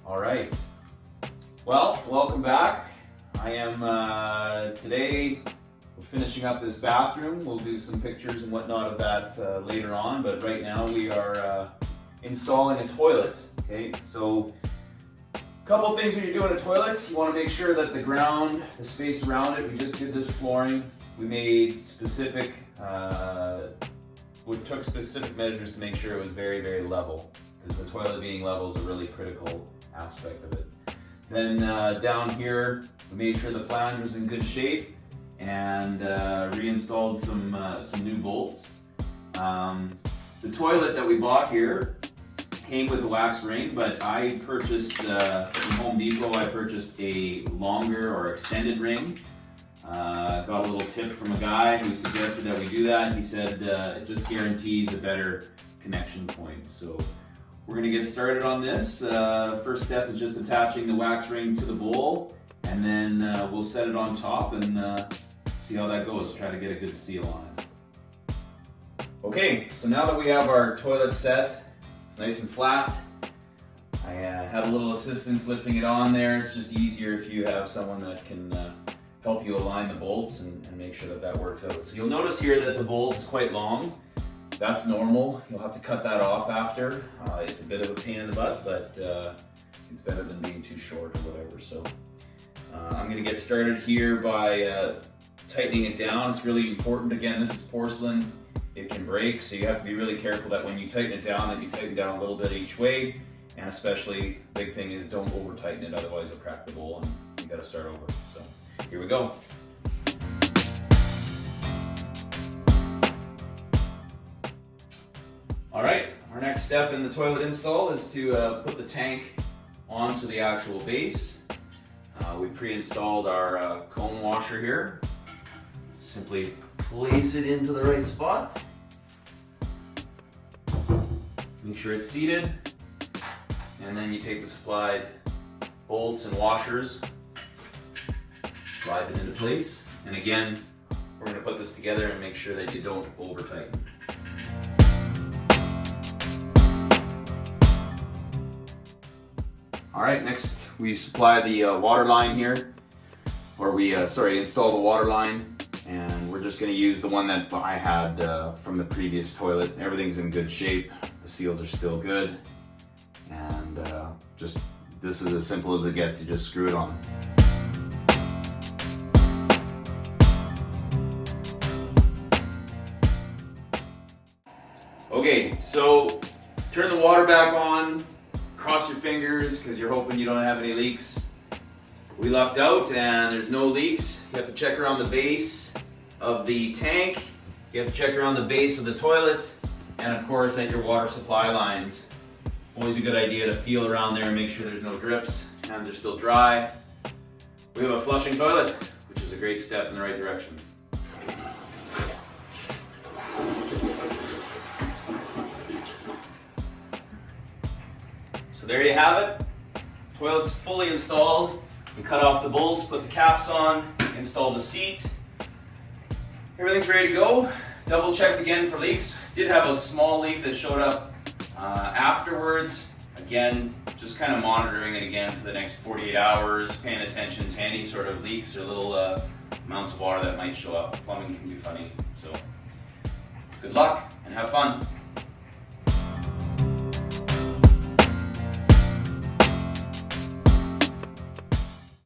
All right. Well, welcome back. I am today we're finishing up this bathroom. We'll do some pictures and whatnot of that later on, but right now we are installing a toilet. Okay, so a couple things when you're doing a toilet. You want to make sure that the ground, the space around it, we just did this flooring. We made specific, we took specific measures to make sure it was very, very level, because the toilet being level is a really critical aspect of it. Then down here, we made sure the flange was in good shape and reinstalled some new bolts. The toilet that we bought here came with a wax ring, but I purchased from Home Depot. I purchased a longer or extended ring. Got a little tip from a guy who suggested that we do that. He said it just guarantees a better connection point. So we're going to get started on this. First step is just attaching the wax ring to the bowl, and then we'll set it on top and see how that goes. Try to get a good seal on it. Okay, so now that we have our toilet set, it's nice and flat. I had a little assistance lifting it on there. It's just easier if you have someone that can help you align the bolts and make sure that that works out. So you'll notice here that the bolt is quite long. That's normal. You'll have to cut that off after. It's a bit of a pain in the butt, but it's better than being too short or whatever. So I'm gonna get started here by tightening it down. It's really important. Again, this is porcelain. It can break, so you have to be really careful that when you tighten it down, that you tighten down a little bit each way. And especially, big thing is don't over tighten it, otherwise you'll crack the bowl and you gotta start over. So here we go. All right, our next step in the toilet install is to put the tank onto the actual base. We pre-installed our cone washer here. Simply place it into the right spot. Make sure it's seated. And then you take the supplied bolts and washers, slide them into place. And again, we're going to put this together and make sure that you don't over tighten. All right, next we supply the water line here, or we install the water line, and we're just going to use the one that I had from the previous toilet. Everything's in good shape. The seals are still good, and this is as simple as it gets. You just screw it on. Okay, so turn the water back on. Cross your fingers because you're hoping you don't have any leaks. We lucked out and there's no leaks. You have to check around the base of the tank. You have to check around the base of the toilet, and of course at your water supply lines. Always a good idea to feel around there and make sure there's no drips and they're still dry. We have a flushing toilet, which is a great step in the right direction. So there you have it. Toilet's fully installed. You cut off the bolts, put the caps on, install the seat. Everything's ready to go. Double checked again for leaks. Did have a small leak that showed up afterwards. Again, just kind of monitoring it again for the next 48 hours, paying attention to any sort of leaks or little amounts of water that might show up. Plumbing can be funny. So good luck and have fun.